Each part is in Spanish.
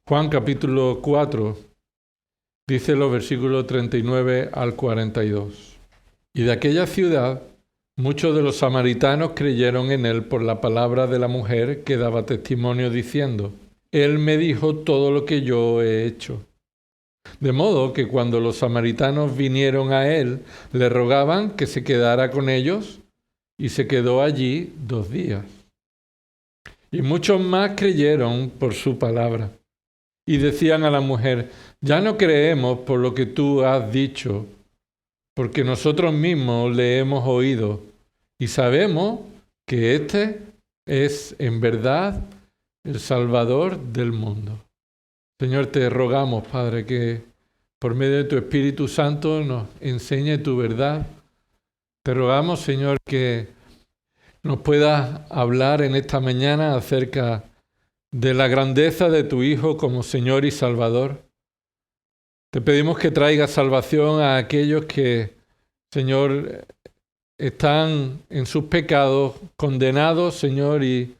Juan capítulo 4 dice los versículos 39 al 42. Y de aquella ciudad muchos de los samaritanos creyeron en él por la palabra de la mujer que daba testimonio diciendo: Él me dijo todo lo que yo he hecho. De modo que cuando los samaritanos vinieron a él, le rogaban que se quedara con ellos, y se quedó allí 2 días. Y muchos más creyeron por su palabra. Y decían a la mujer: ya no creemos por lo que tú has dicho, porque nosotros mismos le hemos oído, y sabemos que este es en verdad el Salvador del mundo. Señor, te rogamos, Padre, que por medio de tu Espíritu Santo nos enseñe tu verdad. Te rogamos, Señor, que nos puedas hablar en esta mañana acerca de la grandeza de tu Hijo como Señor y Salvador. Te pedimos que traigas salvación a aquellos que, Señor, están en sus pecados condenados, Señor, y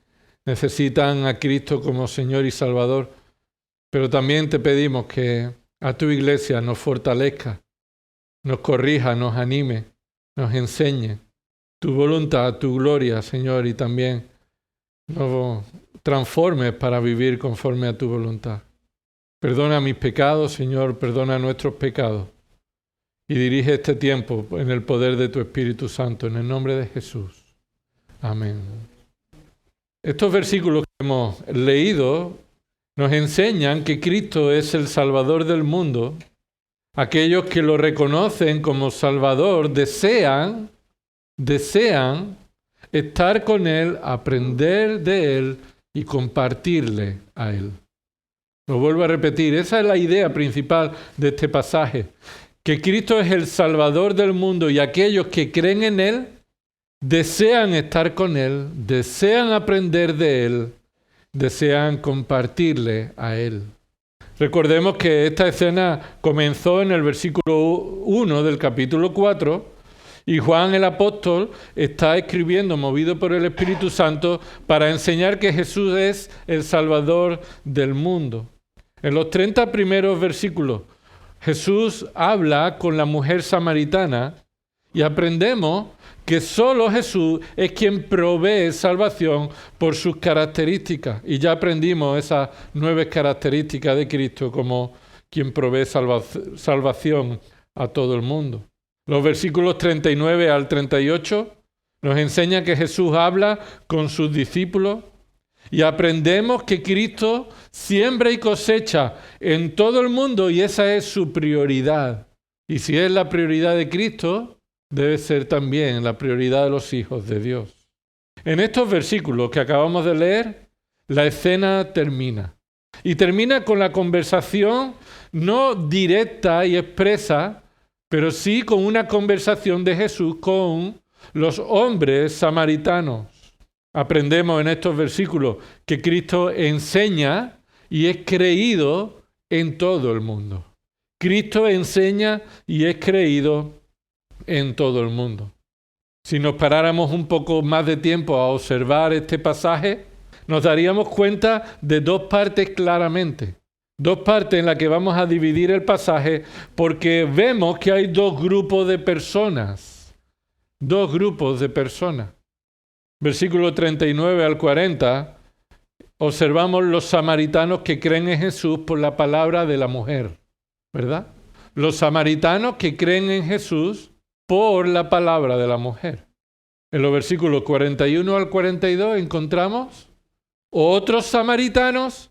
necesitan a Cristo como Señor y Salvador. Pero también te pedimos que a tu iglesia nos fortalezca, nos corrija, nos anime, nos enseñe tu voluntad, tu gloria, Señor, y también nos transformes para vivir conforme a tu voluntad. Perdona mis pecados, Señor, perdona nuestros pecados. Y dirige este tiempo en el poder de tu Espíritu Santo, en el nombre de Jesús. Amén. Estos versículos que hemos leído nos enseñan que Cristo es el Salvador del mundo. Aquellos que lo reconocen como Salvador desean estar con Él, aprender de Él y compartirle a Él. Lo vuelvo a repetir, esa es la idea principal de este pasaje, que Cristo es el Salvador del mundo y aquellos que creen en Él desean estar con Él, desean aprender de Él, desean compartirle a Él. Recordemos que esta escena comenzó en el versículo 1 del capítulo 4 y Juan el apóstol está escribiendo, movido por el Espíritu Santo, para enseñar que Jesús es el Salvador del mundo. En los 30 primeros versículos, Jesús habla con la mujer samaritana y aprendemos que solo Jesús es quien provee salvación por sus características. Y ya aprendimos esas 9 características de Cristo como quien provee salvación a todo el mundo. Los versículos 39 al 38 nos enseñan que Jesús habla con sus discípulos y aprendemos que Cristo siembra y cosecha en todo el mundo y esa es su prioridad. Y si es la prioridad de Cristo, debe ser también la prioridad de los hijos de Dios. En estos versículos que acabamos de leer, la escena termina. Y termina con la conversación no directa y expresa, pero sí con una conversación de Jesús con los hombres samaritanos. Aprendemos en estos versículos que Cristo enseña y es creído en todo el mundo. Cristo enseña y es creído en todo el mundo. Si nos paráramos un poco más de tiempo a observar este pasaje, nos daríamos cuenta de 2 partes claramente. 2 partes en las que vamos a dividir el pasaje porque vemos que hay 2 grupos de personas. 2 grupos de personas. Versículo 39 al 40, observamos los samaritanos que creen en Jesús por la palabra de la mujer, ¿verdad? Los samaritanos que creen en Jesús por la palabra de la mujer. En los versículos 41 al 42 encontramos otros samaritanos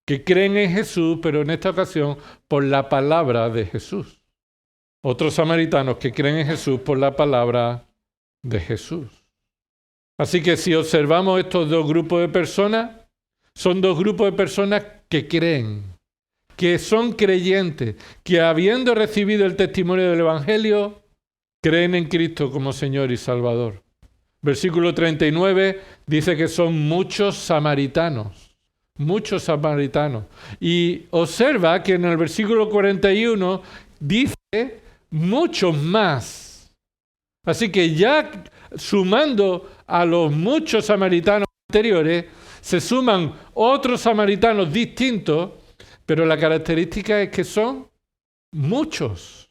que creen en Jesús, pero en esta ocasión por la palabra de Jesús. Otros samaritanos que creen en Jesús por la palabra de Jesús. Así que si observamos estos 2 grupos de personas, son 2 grupos de personas que creen, que son creyentes, que habiendo recibido el testimonio del Evangelio, creen en Cristo como Señor y Salvador. Versículo 39 dice que son muchos samaritanos. Muchos samaritanos. Y observa que en el versículo 41 dice muchos más. Así que ya sumando a los muchos samaritanos anteriores, se suman otros samaritanos distintos, pero la característica es que son muchos.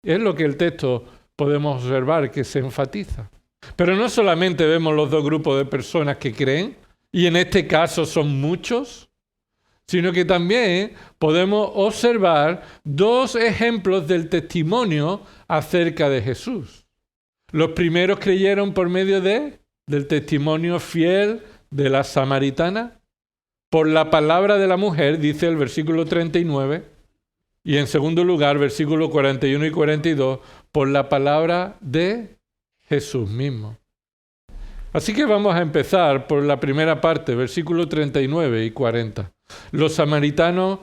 Es lo que el texto podemos observar que se enfatiza. Pero no solamente vemos los dos grupos de personas que creen, y en este caso son muchos, sino que también podemos observar dos ejemplos del testimonio acerca de Jesús. Los primeros creyeron por medio del testimonio fiel de la samaritana, por la palabra de la mujer, dice el versículo 39, y en segundo lugar, versículos 41 y 42, por la palabra de Jesús mismo. Así que vamos a empezar por la primera parte, versículos 39 y 40. Los samaritanos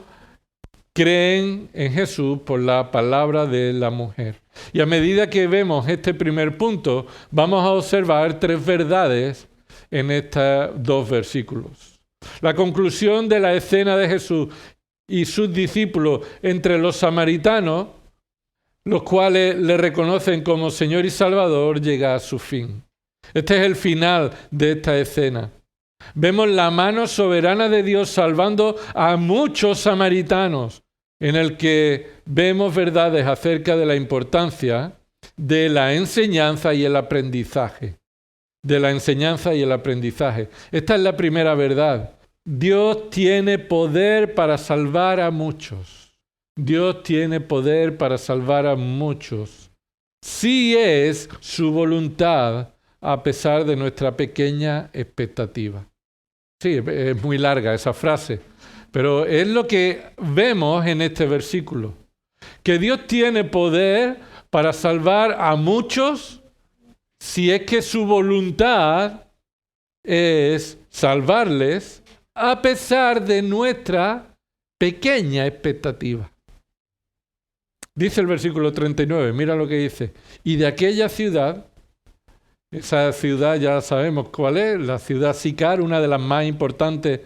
creen en Jesús por la palabra de la mujer. Y a medida que vemos este primer punto, vamos a observar tres verdades en estos dos versículos. La conclusión de la escena de Jesús y sus discípulos entre los samaritanos, los cuales le reconocen como Señor y Salvador, llega a su fin. Este es el final de esta escena. Vemos la mano soberana de Dios salvando a muchos samaritanos, en el que vemos verdades acerca de la importancia de la enseñanza y el aprendizaje. De la enseñanza y el aprendizaje. Esta es la primera verdad. Dios tiene poder para salvar a muchos. Dios tiene poder para salvar a muchos. Sí es su voluntad, a pesar de nuestra pequeña expectativa. Sí, es muy larga esa frase, pero es lo que vemos en este versículo. Que Dios tiene poder para salvar a muchos si es que su voluntad es salvarles a pesar de nuestra pequeña expectativa. Dice el versículo 39, mira lo que dice. Y de aquella ciudad, esa ciudad ya sabemos cuál es, la ciudad Sicar, una de las más importantes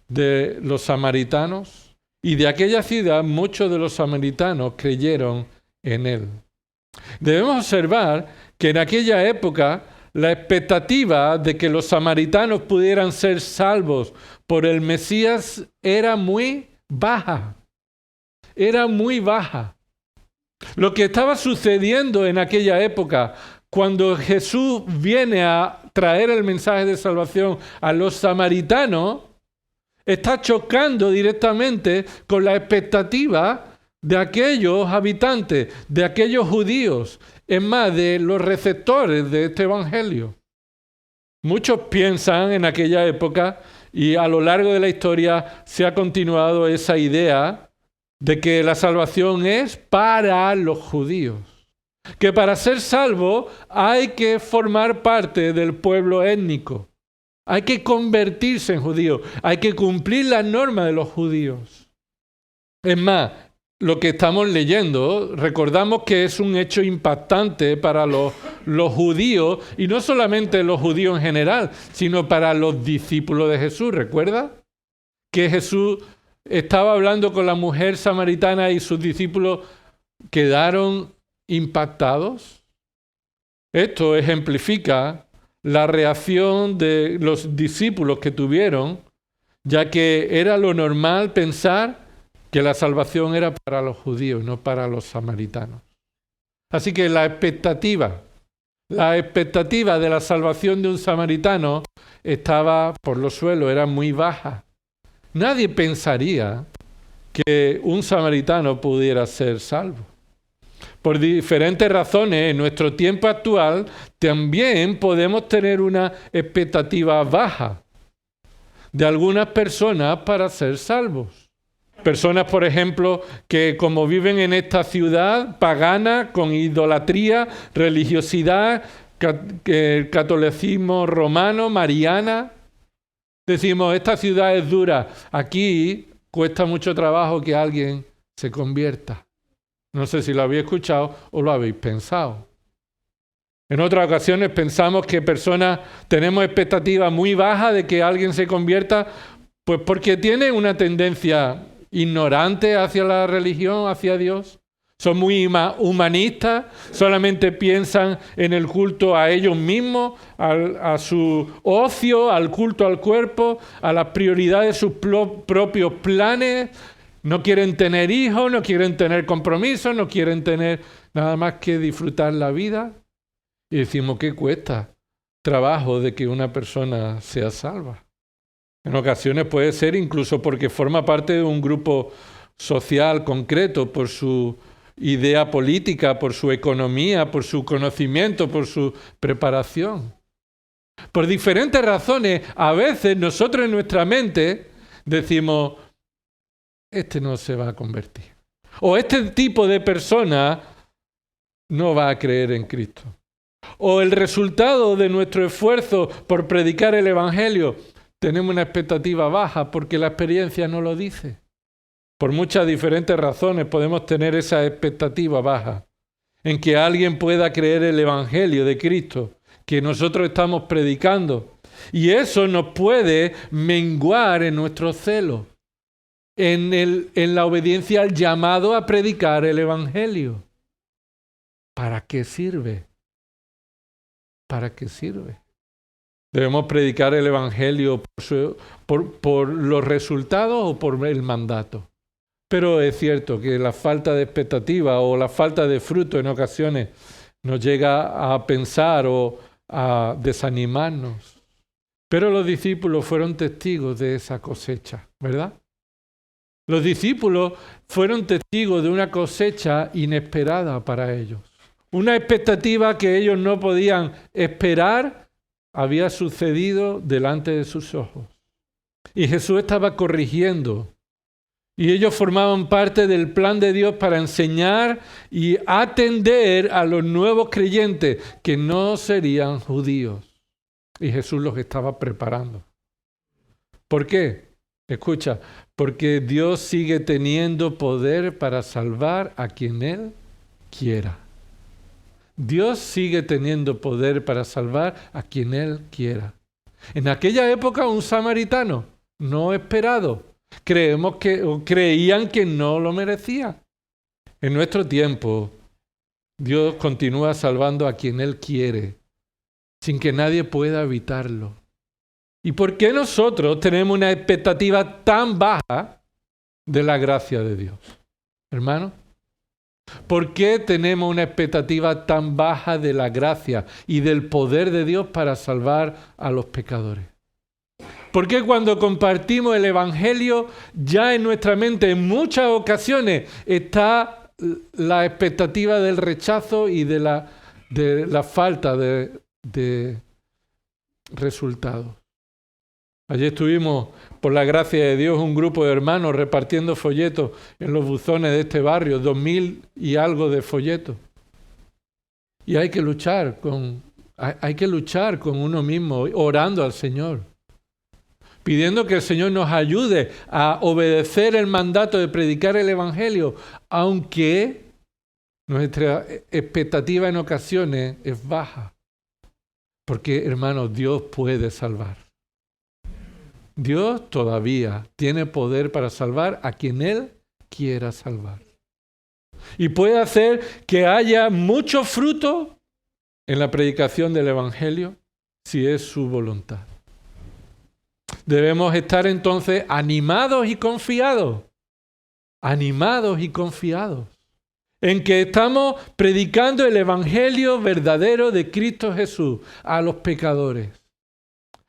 de los samaritanos. Y de aquella ciudad muchos de los samaritanos creyeron en él. Debemos observar que en aquella época la expectativa de que los samaritanos pudieran ser salvos por el Mesías era muy baja. Era muy baja. Lo que estaba sucediendo en aquella época, cuando Jesús viene a traer el mensaje de salvación a los samaritanos, está chocando directamente con la expectativa de aquellos habitantes, de aquellos judíos, es más, de los receptores de este evangelio. Muchos piensan en aquella época, y a lo largo de la historia se ha continuado esa idea de que la salvación es para los judíos. Que para ser salvo hay que formar parte del pueblo étnico. Hay que convertirse en judío. Hay que cumplir las normas de los judíos. Es más, lo que estamos leyendo, recordamos que es un hecho impactante para los judíos, y no solamente los judíos en general, sino para los discípulos de Jesús. ¿Recuerda? Que Jesús estaba hablando con la mujer samaritana y sus discípulos quedaron impactados. Esto ejemplifica la reacción de los discípulos que tuvieron, ya que era lo normal pensar que la salvación era para los judíos, no para los samaritanos. Así que la expectativa de la salvación de un samaritano estaba por los suelos, era muy baja. Nadie pensaría que un samaritano pudiera ser salvo. Por diferentes razones, en nuestro tiempo actual también podemos tener una expectativa baja de algunas personas para ser salvos. Personas, por ejemplo, que como viven en esta ciudad pagana, con idolatría, religiosidad, el catolicismo romano, mariana, decimos, esta ciudad es dura, aquí cuesta mucho trabajo que alguien se convierta. No sé si lo habéis escuchado o lo habéis pensado. En otras ocasiones pensamos que personas tenemos expectativas muy bajas de que alguien se convierta, pues porque tienen una tendencia ignorante hacia la religión, hacia Dios. Son muy humanistas, solamente piensan en el culto a ellos mismos, a su ocio, al culto al cuerpo, a las prioridades de sus propios planes. No quieren tener hijos, no quieren tener compromisos, no quieren tener nada más que disfrutar la vida. Y decimos, ¿qué cuesta trabajo de que una persona sea salva? En ocasiones puede ser incluso porque forma parte de un grupo social concreto, por su idea política, por su economía, por su conocimiento, por su preparación. Por diferentes razones, a veces nosotros en nuestra mente decimos, este no se va a convertir. O este tipo de persona no va a creer en Cristo. O el resultado de nuestro esfuerzo por predicar el Evangelio, tenemos una expectativa baja porque la experiencia no lo dice. Por muchas diferentes razones podemos tener esa expectativa baja en que alguien pueda creer el Evangelio de Cristo que nosotros estamos predicando. Y eso nos puede menguar en nuestro celo, en la obediencia al llamado a predicar el Evangelio. ¿Para qué sirve? ¿Para qué sirve? ¿Debemos predicar el Evangelio por los resultados o por el mandato? Pero es cierto que la falta de expectativa o la falta de fruto en ocasiones nos llega a pensar o a desanimarnos. Pero los discípulos fueron testigos de esa cosecha, ¿verdad? Los discípulos fueron testigos de una cosecha inesperada para ellos. Una expectativa que ellos no podían esperar había sucedido delante de sus ojos. Y Jesús estaba corrigiendo. Y ellos formaban parte del plan de Dios para enseñar y atender a los nuevos creyentes que no serían judíos. Y Jesús los estaba preparando. ¿Por qué? Escucha, porque Dios sigue teniendo poder para salvar a quien Él quiera. Dios sigue teniendo poder para salvar a quien Él quiera. En aquella época un samaritano no esperado, creían que no lo merecía. En nuestro tiempo, Dios continúa salvando a quien Él quiere, sin que nadie pueda evitarlo. ¿Y por qué nosotros tenemos una expectativa tan baja de la gracia de Dios? Hermano, ¿por qué tenemos una expectativa tan baja de la gracia y del poder de Dios para salvar a los pecadores? ¿Por qué cuando compartimos el Evangelio ya en nuestra mente en muchas ocasiones está la expectativa del rechazo y de la falta de resultados? Ayer estuvimos, por la gracia de Dios, un grupo de hermanos repartiendo folletos en los buzones de este barrio, 2000 y algo de folletos. Y hay que luchar con uno mismo, orando al Señor, pidiendo que el Señor nos ayude a obedecer el mandato de predicar el Evangelio, aunque nuestra expectativa en ocasiones es baja. Porque, hermanos, Dios puede salvar. Dios todavía tiene poder para salvar a quien Él quiera salvar. Y puede hacer que haya mucho fruto en la predicación del Evangelio si es su voluntad. Debemos estar entonces animados y confiados en que estamos predicando el Evangelio verdadero de Cristo Jesús a los pecadores.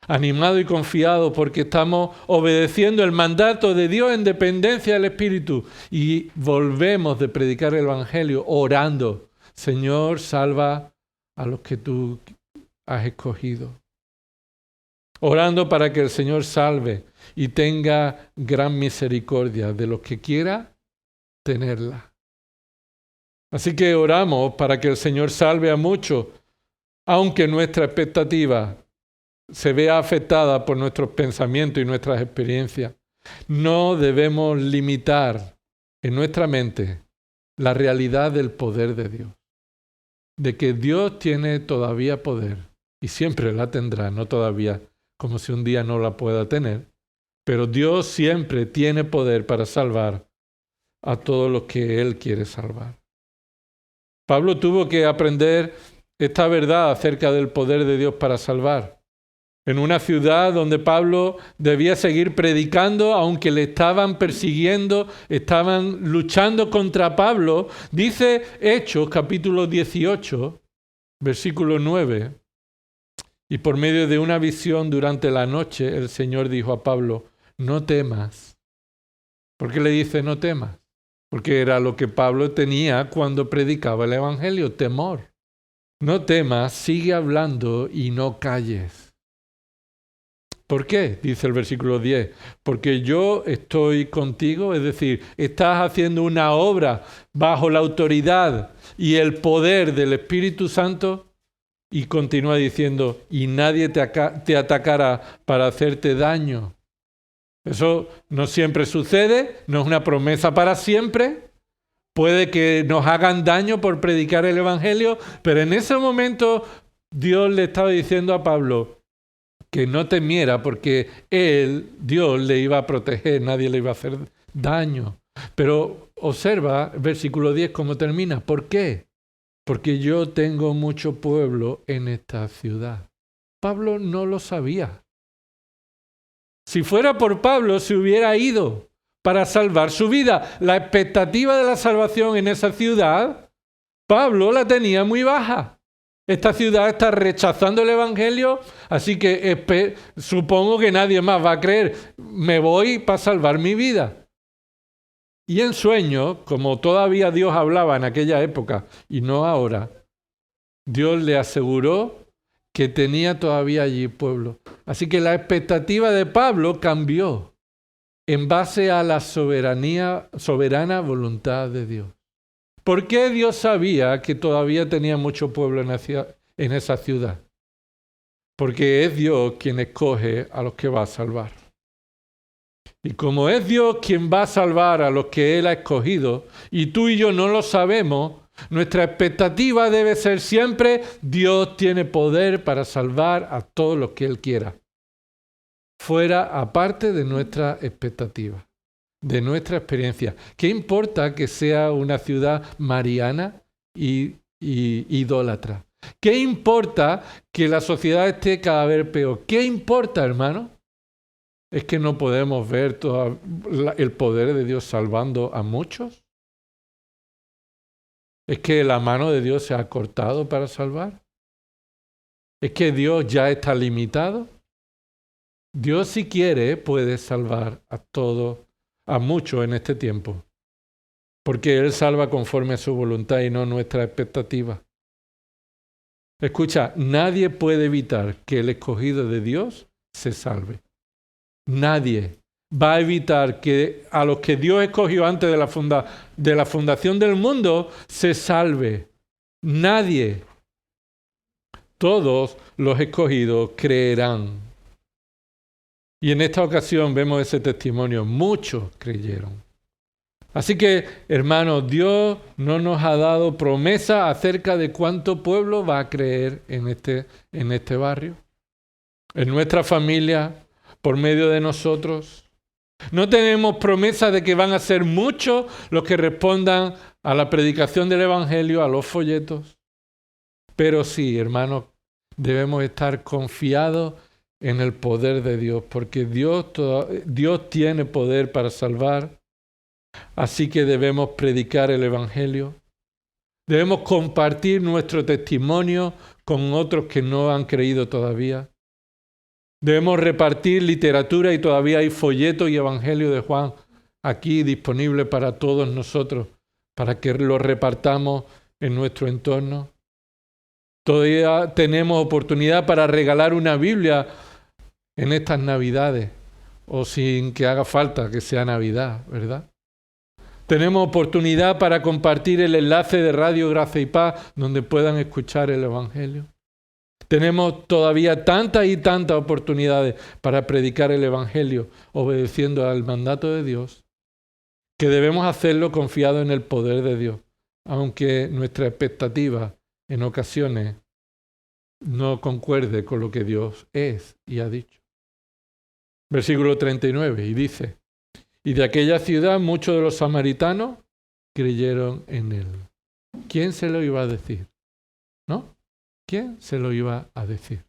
Animado y confiado porque estamos obedeciendo el mandato de Dios en dependencia del Espíritu y volvemos de predicar el Evangelio orando, Señor, salva a los que tú has escogido. Orando para que el Señor salve y tenga gran misericordia de los que quiera tenerla. Así que oramos para que el Señor salve a muchos, aunque nuestra expectativa se vea afectada por nuestros pensamientos y nuestras experiencias. No debemos limitar en nuestra mente la realidad del poder de Dios. De que Dios tiene todavía poder y siempre la tendrá, no todavía, como si un día no la pueda tener, pero Dios siempre tiene poder para salvar a todos los que Él quiere salvar. Pablo tuvo que aprender esta verdad acerca del poder de Dios para salvar. en una ciudad donde Pablo debía seguir predicando, aunque le estaban persiguiendo, estaban luchando contra Pablo. Dice Hechos, capítulo 18, versículo 9, y por medio de una visión durante la noche, el Señor dijo a Pablo, no temas. ¿Por qué le dice no temas? Porque era lo que Pablo tenía cuando predicaba el Evangelio, temor. No temas, sigue hablando y no calles. ¿Por qué? Dice el versículo 10. Porque yo estoy contigo, es decir, estás haciendo una obra bajo la autoridad y el poder del Espíritu Santo. Y continúa diciendo, y nadie te atacará para hacerte daño. Eso no siempre sucede, no es una promesa para siempre. Puede que nos hagan daño por predicar el Evangelio, pero en ese momento Dios le estaba diciendo a Pablo que no temiera porque Dios le iba a proteger, nadie le iba a hacer daño. Pero observa el versículo 10 cómo termina. ¿Por qué? Porque yo tengo mucho pueblo en esta ciudad. Pablo no lo sabía. Si fuera por Pablo, se hubiera ido para salvar su vida. La expectativa de la salvación en esa ciudad, Pablo la tenía muy baja. Esta ciudad está rechazando el Evangelio, así que supongo que nadie más va a creer. Me voy para salvar mi vida. Y en sueño, como todavía Dios hablaba en aquella época y no ahora, Dios le aseguró que tenía todavía allí pueblo. Así que la expectativa de Pablo cambió en base a la soberana voluntad de Dios. ¿Por qué Dios sabía que todavía tenía mucho pueblo en esa ciudad? Porque es Dios quien escoge a los que va a salvar. Y como es Dios quien va a salvar a los que Él ha escogido, y tú y yo no lo sabemos, nuestra expectativa debe ser siempre, Dios tiene poder para salvar a todos los que Él quiera. Fuera aparte de nuestra expectativa, de nuestra experiencia. ¿Qué importa que sea una ciudad mariana y idólatra? ¿Qué importa que la sociedad esté cada vez peor? ¿Qué importa, hermano? ¿Es que no podemos ver todo el poder de Dios salvando a muchos? ¿Es que la mano de Dios se ha cortado para salvar? ¿Es que Dios ya está limitado? Dios, si quiere, puede salvar a todos, a muchos en este tiempo. Porque Él salva conforme a su voluntad y no nuestra expectativa. Escucha, nadie puede evitar que el escogido de Dios se salve. Nadie va a evitar que a los que Dios escogió antes de la fundación del mundo se salve. Nadie. Todos los escogidos creerán. Y en esta ocasión vemos ese testimonio. Muchos creyeron. Así que, hermanos, Dios no nos ha dado promesa acerca de cuánto pueblo va a creer en este barrio, en nuestra familia, por medio de nosotros. No tenemos promesa de que van a ser muchos los que respondan a la predicación del Evangelio, a los folletos. Pero sí, hermanos, debemos estar confiados en el poder de Dios, porque Dios tiene poder para salvar. Así que debemos predicar el Evangelio. Debemos compartir nuestro testimonio con otros que no han creído todavía. Debemos repartir literatura y todavía hay folleto y Evangelio de Juan aquí disponible para todos nosotros, para que lo repartamos en nuestro entorno. Todavía tenemos oportunidad para regalar una Biblia en estas Navidades, o sin que haga falta que sea Navidad, ¿verdad? Tenemos oportunidad para compartir el enlace de Radio Gracia y Paz donde puedan escuchar el Evangelio. Tenemos todavía tantas y tantas oportunidades para predicar el Evangelio obedeciendo al mandato de Dios, que debemos hacerlo confiado en el poder de Dios, aunque nuestra expectativa en ocasiones no concuerde con lo que Dios es y ha dicho. Versículo 39, y dice, y de aquella ciudad muchos de los samaritanos creyeron en Él. ¿Quién se lo iba a decir? ¿No? ¿Quién se lo iba a decir?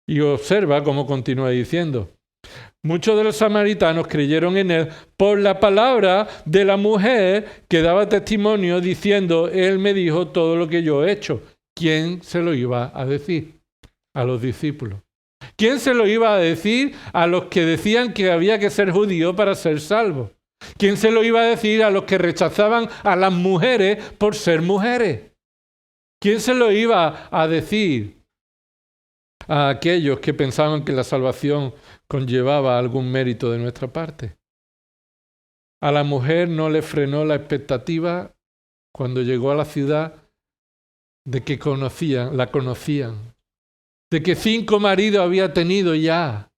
Y observa cómo continúa diciendo. Muchos de los samaritanos creyeron en él por la palabra de la mujer que daba testimonio diciendo, él me dijo todo lo que yo he hecho. ¿Quién se lo iba a decir? A los discípulos. ¿Quién se lo iba a decir a los que decían que había que ser judío para ser salvo? ¿Quién se lo iba a decir a los que rechazaban a las mujeres por ser mujeres? ¿Quién se lo iba a decir a aquellos que pensaban que la salvación conllevaba algún mérito de nuestra parte? A la mujer no le frenó la expectativa cuando llegó a la ciudad de que la conocían, de que 5 maridos había tenido ya,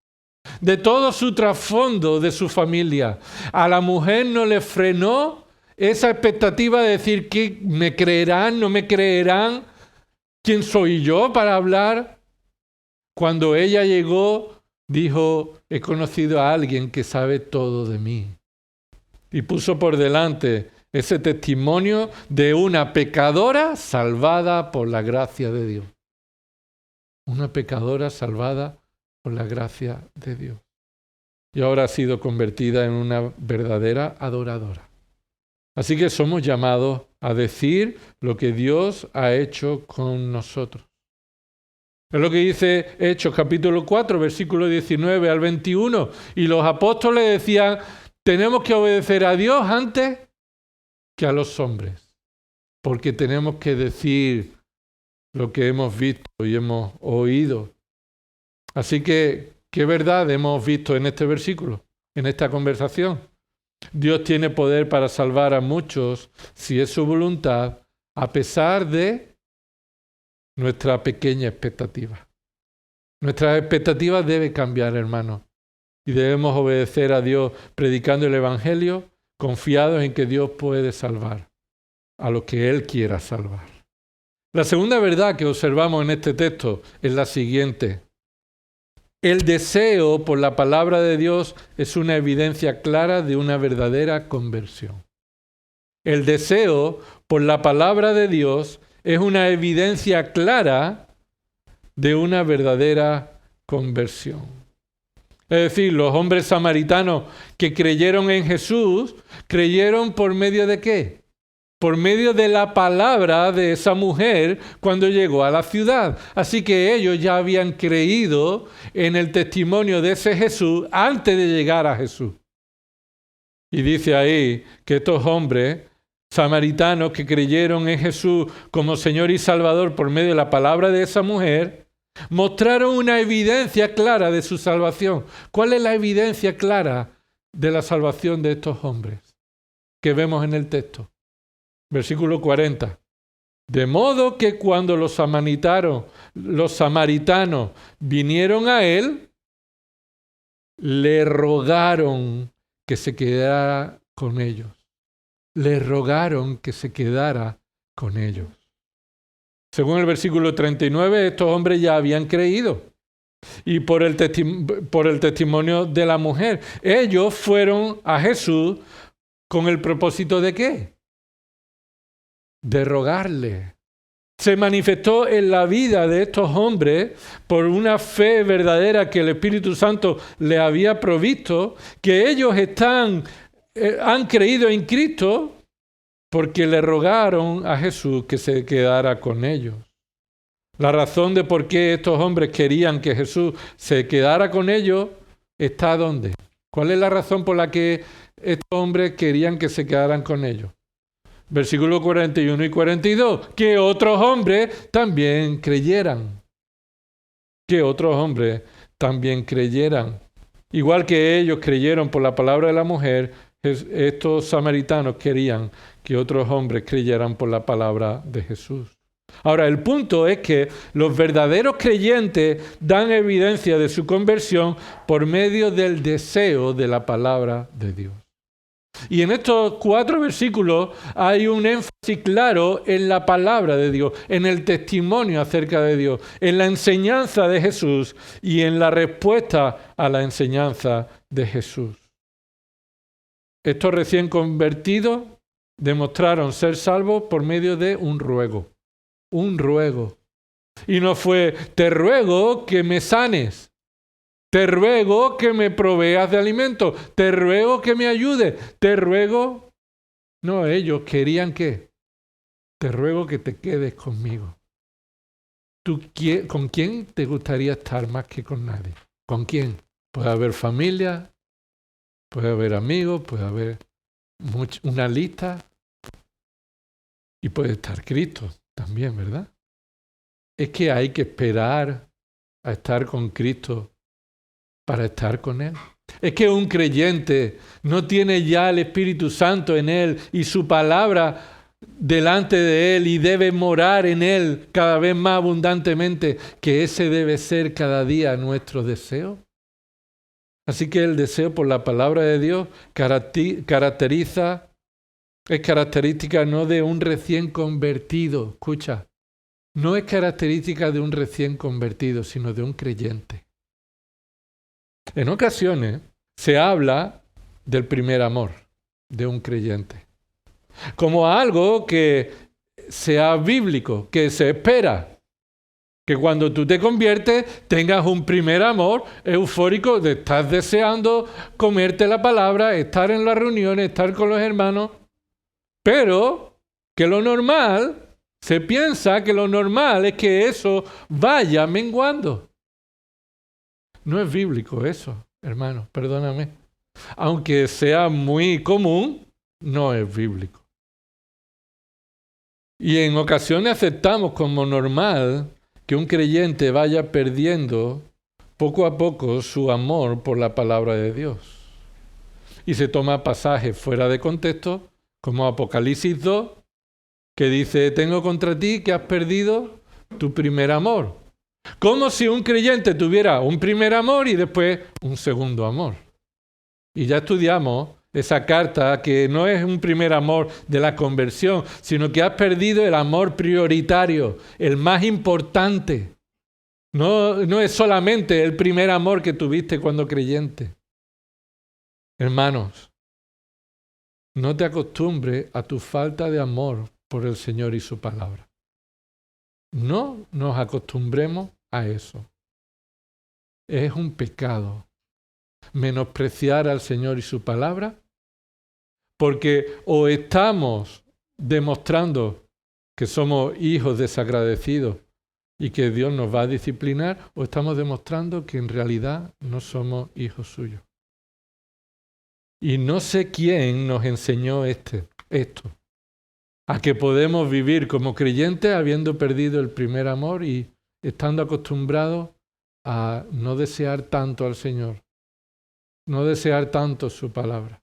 de todo su trasfondo, de su familia. A la mujer no le frenó esa expectativa de decir que me creerán, no me creerán, ¿quién soy yo para hablar? Cuando ella llegó, dijo, he conocido a alguien que sabe todo de mí. Y puso por delante ese testimonio de una pecadora salvada por la gracia de Dios. Una pecadora salvada por la gracia de Dios. Y ahora ha sido convertida en una verdadera adoradora. Así que somos llamados a decir lo que Dios ha hecho con nosotros. Es lo que dice Hechos capítulo 4, versículo 19 al 21. Y los apóstoles decían, tenemos que obedecer a Dios antes que a los hombres. Porque tenemos que decir lo que hemos visto y hemos oído. Así que, ¿qué verdad hemos visto en este versículo, en esta conversación? Dios tiene poder para salvar a muchos si es su voluntad, a pesar de nuestra pequeña expectativa. Nuestra expectativa debe cambiar, hermanos, y debemos obedecer a Dios predicando el Evangelio, confiados en que Dios puede salvar a los que Él quiera salvar. La segunda verdad que observamos en este texto es la siguiente. El deseo por la palabra de Dios es una evidencia clara de una verdadera conversión. El deseo por la palabra de Dios es una evidencia clara de una verdadera conversión. Es decir, los hombres samaritanos que creyeron en Jesús, ¿creyeron por medio de qué? Por medio de la palabra de esa mujer cuando llegó a la ciudad. Así que ellos ya habían creído en el testimonio de ese Jesús antes de llegar a Jesús. Y dice ahí que estos hombres samaritanos que creyeron en Jesús como Señor y Salvador por medio de la palabra de esa mujer, mostraron una evidencia clara de su salvación. ¿Cuál es la evidencia clara de la salvación de estos hombres que vemos en el texto? Versículo 40. De modo que cuando los samaritanos vinieron a él, le rogaron que se quedara con ellos. Le rogaron que se quedara con ellos. Según el versículo 39, estos hombres ya habían creído. Y por el testimonio de la mujer. Ellos fueron a Jesús con el propósito ¿de qué? De rogarle. Se manifestó en la vida de estos hombres por una fe verdadera que el Espíritu Santo les había provisto, que ellos han creído en Cristo porque le rogaron a Jesús que se quedara con ellos. La razón de por qué estos hombres querían que Jesús se quedara con ellos está ¿dónde? ¿Cuál es la razón por la que estos hombres querían que se quedaran con ellos? Versículos 41 y 42. Que otros hombres también creyeran. Que otros hombres también creyeran. Igual que ellos creyeron por la palabra de la mujer, estos samaritanos querían que otros hombres creyeran por la palabra de Jesús. Ahora, el punto es que los verdaderos creyentes dan evidencia de su conversión por medio del deseo de la palabra de Dios. Y en estos 4 versículos hay un énfasis claro en la palabra de Dios, en el testimonio acerca de Dios, en la enseñanza de Jesús y en la respuesta a la enseñanza de Jesús. Estos recién convertidos demostraron ser salvos por medio de un ruego. Un ruego. Y no fue, te ruego que me sanes, te ruego que me proveas de alimento, te ruego que me ayudes, te ruego. No, ellos querían que, te ruego que te quedes conmigo. ¿Con quién te gustaría estar más que con nadie? ¿Con quién? Puede haber familia, puede haber amigos, puede haber una lista y puede estar Cristo también, ¿verdad? Es que hay que esperar a estar con Cristo para estar con Él. Es que un creyente no tiene ya el Espíritu Santo en él y su palabra delante de él y debe morar en él cada vez más abundantemente, que ese debe ser cada día nuestro deseo. Así que el deseo por la palabra de Dios es característica no de un recién convertido, escucha, no es característica de un recién convertido, sino de un creyente. En ocasiones se habla del primer amor de un creyente como algo que sea bíblico, que se espera. Que cuando tú te conviertes tengas un primer amor eufórico de estás deseando comerte la palabra, estar en las reuniones, estar con los hermanos. Pero que lo normal, se piensa que lo normal es que eso vaya menguando. No es bíblico eso, hermano, perdóname. Aunque sea muy común, no es bíblico. Y en ocasiones aceptamos como normal que un creyente vaya perdiendo poco a poco su amor por la palabra de Dios. Y se toma pasajes fuera de contexto, como Apocalipsis 2, que dice, tengo contra ti que has perdido tu primer amor. Como si un creyente tuviera un primer amor y después un segundo amor. Y ya estudiamos esa carta que no es un primer amor de la conversión, sino que has perdido el amor prioritario, el más importante. No es solamente el primer amor que tuviste cuando creyente. Hermanos, no te acostumbres a tu falta de amor por el Señor y su palabra. No nos acostumbremos a eso. Es un pecado menospreciar al Señor y su palabra, porque o estamos demostrando que somos hijos desagradecidos y que Dios nos va a disciplinar, o estamos demostrando que en realidad no somos hijos suyos. Y no sé quién nos enseñó esto, a que podemos vivir como creyentes habiendo perdido el primer amor y estando acostumbrados a no desear tanto al Señor, no desear tanto su palabra.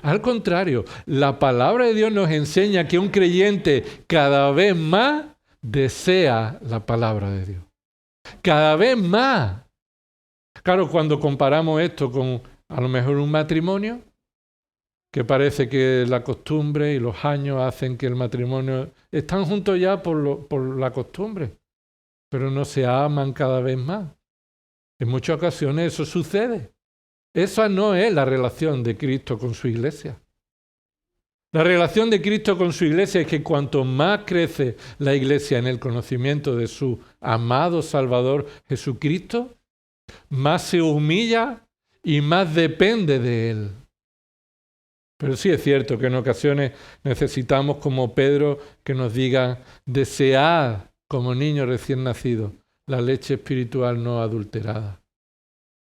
Al contrario, la palabra de Dios nos enseña que un creyente cada vez más desea la palabra de Dios. Cada vez más. Claro, cuando comparamos esto con a lo mejor un matrimonio, que parece que la costumbre y los años hacen que el matrimonio están juntos ya por la costumbre, pero no se aman cada vez más. En muchas ocasiones eso sucede. Esa no es la relación de Cristo con su iglesia. La relación de Cristo con su iglesia es que cuanto más crece la iglesia en el conocimiento de su amado Salvador Jesucristo, más se humilla y más depende de Él. Pero sí es cierto que en ocasiones necesitamos, como Pedro, que nos diga, desead como niños recién nacidos la leche espiritual no adulterada.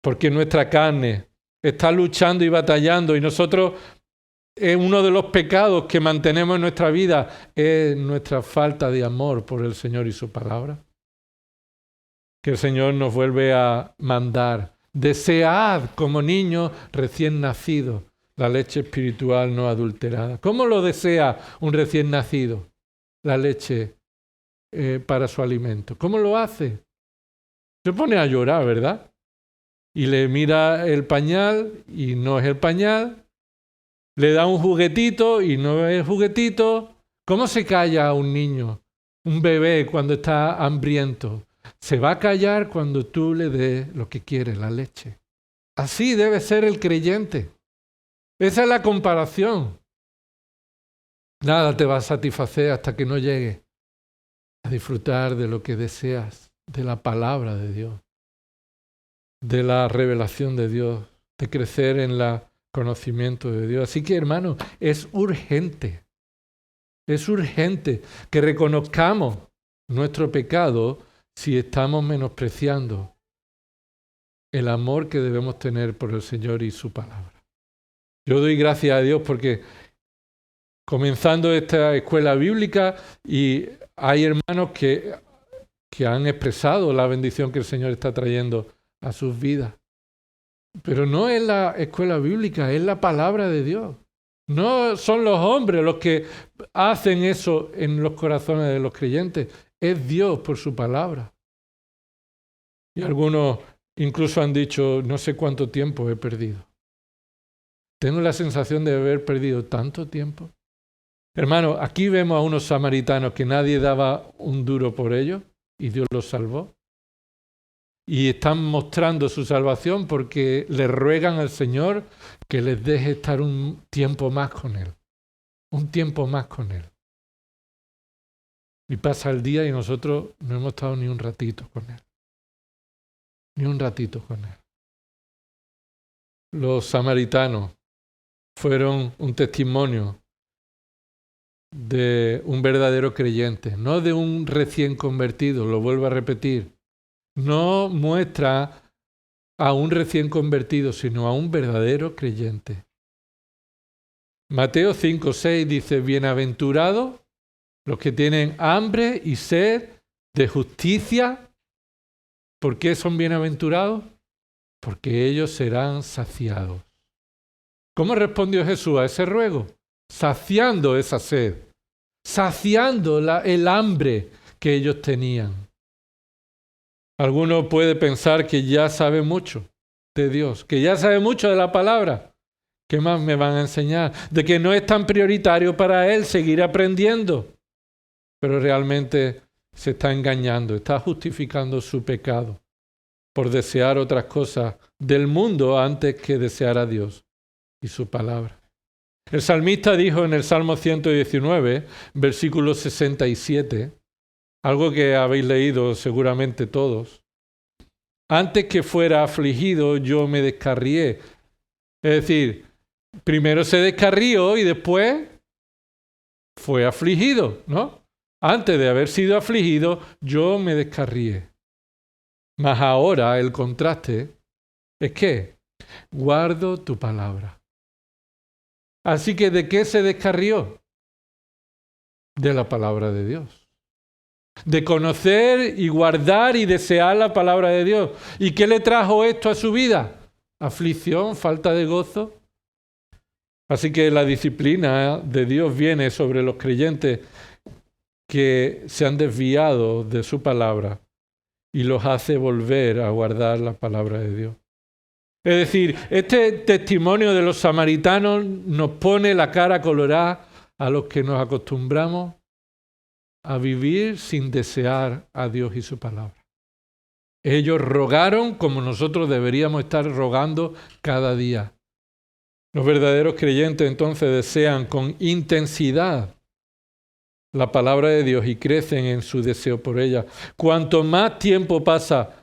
Porque nuestra carne está luchando y batallando y nosotros, uno de los pecados que mantenemos en nuestra vida es nuestra falta de amor por el Señor y su palabra. Que el Señor nos vuelve a mandar, desead como niños recién nacidos la leche espiritual no adulterada. ¿Cómo lo desea un recién nacido? La leche para su alimento. ¿Cómo lo hace? Se pone a llorar, ¿verdad? Y le mira el pañal y no es el pañal. Le da un juguetito y no es el juguetito. ¿Cómo se calla a un niño, un bebé cuando está hambriento? Se va a callar cuando tú le des lo que quiere, la leche. Así debe ser el creyente. Esa es la comparación. Nada te va a satisfacer hasta que no llegue a disfrutar de lo que deseas, de la palabra de Dios, de la revelación de Dios, de crecer en el conocimiento de Dios. Así que, hermanos, es urgente que reconozcamos nuestro pecado si estamos menospreciando el amor que debemos tener por el Señor y su palabra. Yo doy gracias a Dios porque comenzando esta escuela bíblica y hay hermanos que han expresado la bendición que el Señor está trayendo a sus vidas. Pero no es la escuela bíblica, es la palabra de Dios. No son los hombres los que hacen eso en los corazones de los creyentes. Es Dios por su palabra. Y algunos incluso han dicho, no sé cuánto tiempo he perdido. Tengo la sensación de haber perdido tanto tiempo. Hermano, aquí vemos a unos samaritanos que nadie daba un duro por ellos y Dios los salvó. Y están mostrando su salvación porque le ruegan al Señor que les deje estar un tiempo más con Él. Un tiempo más con Él. Y pasa el día y nosotros no hemos estado ni un ratito con Él. Ni un ratito con Él. Los samaritanos fueron un testimonio de un verdadero creyente, no de un recién convertido, lo vuelvo a repetir. No muestra a un recién convertido, sino a un verdadero creyente. Mateo 5:6 dice, bienaventurados los que tienen hambre y sed de justicia. ¿Por qué son bienaventurados? Porque ellos serán saciados. ¿Cómo respondió Jesús a ese ruego? Saciando esa sed, saciando el hambre que ellos tenían. Alguno puede pensar que ya sabe mucho de Dios, que ya sabe mucho de la palabra. ¿Qué más me van a enseñar? De que no es tan prioritario para él seguir aprendiendo. Pero realmente se está engañando, está justificando su pecado por desear otras cosas del mundo antes que desear a Dios y su palabra. El salmista dijo en el Salmo 119, versículo 67, algo que habéis leído seguramente todos. Antes que fuera afligido, yo me descarrié. Es decir, primero se descarrió y después fue afligido, ¿no? Antes de haber sido afligido, yo me descarrié. Mas ahora el contraste es que guardo tu palabra. Así que, ¿de qué se descarrió? De la palabra de Dios. De conocer y guardar y desear la palabra de Dios. ¿Y qué le trajo esto a su vida? Aflicción, falta de gozo. Así que la disciplina de Dios viene sobre los creyentes que se han desviado de su palabra y los hace volver a guardar la palabra de Dios. Es decir, este testimonio de los samaritanos nos pone la cara colorada a los que nos acostumbramos a vivir sin desear a Dios y su palabra. Ellos rogaron como nosotros deberíamos estar rogando cada día. Los verdaderos creyentes entonces desean con intensidad la palabra de Dios y crecen en su deseo por ella. Cuanto más tiempo pasa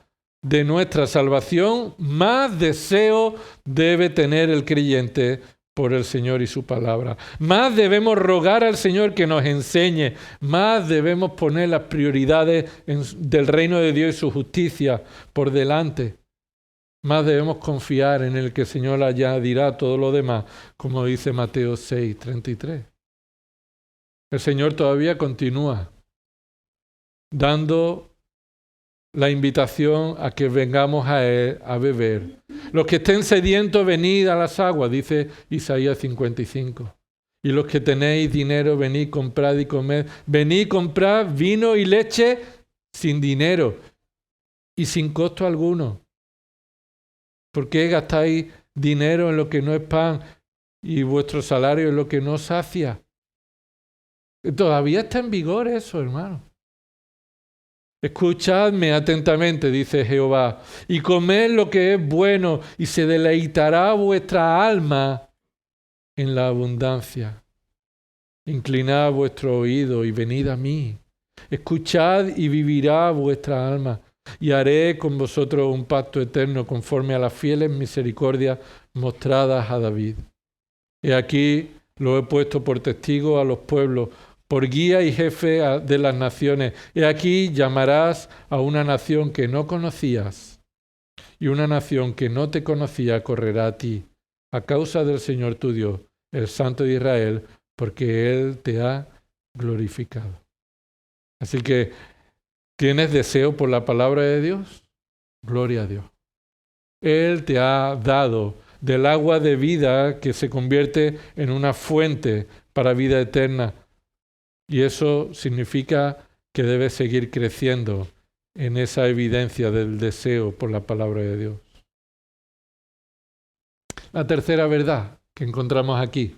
de nuestra salvación, más deseo debe tener el creyente por el Señor y su palabra. Más debemos rogar al Señor que nos enseñe, más debemos poner las prioridades del reino de Dios y su justicia por delante. Más debemos confiar en el que el Señor añadirá todo lo demás, como dice Mateo 6:33. El Señor todavía continúa dando la invitación a que vengamos a Él a beber. Los que estén sedientos, venid a las aguas, dice Isaías 55. Y los que tenéis dinero, venid, comprad y comed. Venid, comprad vino y leche sin dinero y sin costo alguno. ¿Por qué gastáis dinero en lo que no es pan y vuestro salario en lo que no sacia? Todavía está en vigor eso, hermano. Escuchadme atentamente, dice Jehová, y comed lo que es bueno, y se deleitará vuestra alma en la abundancia. Inclinad vuestro oído y venid a mí, Escuchad y vivirá vuestra alma, y haré con vosotros un pacto eterno conforme a las fieles misericordias mostradas a David. He aquí lo he puesto por testigo a los pueblos, por guía y jefe de las naciones. He aquí llamarás a una nación que no conocías, y una nación que no te conocía correrá a ti, a causa del Señor tu Dios, el Santo de Israel, porque Él te ha glorificado. Así que, ¿tienes deseo por la palabra de Dios? Gloria a Dios. Él te ha dado del agua de vida que se convierte en una fuente para vida eterna. Y eso significa que debes seguir creciendo en esa evidencia del deseo por la palabra de Dios. La tercera verdad que encontramos aquí.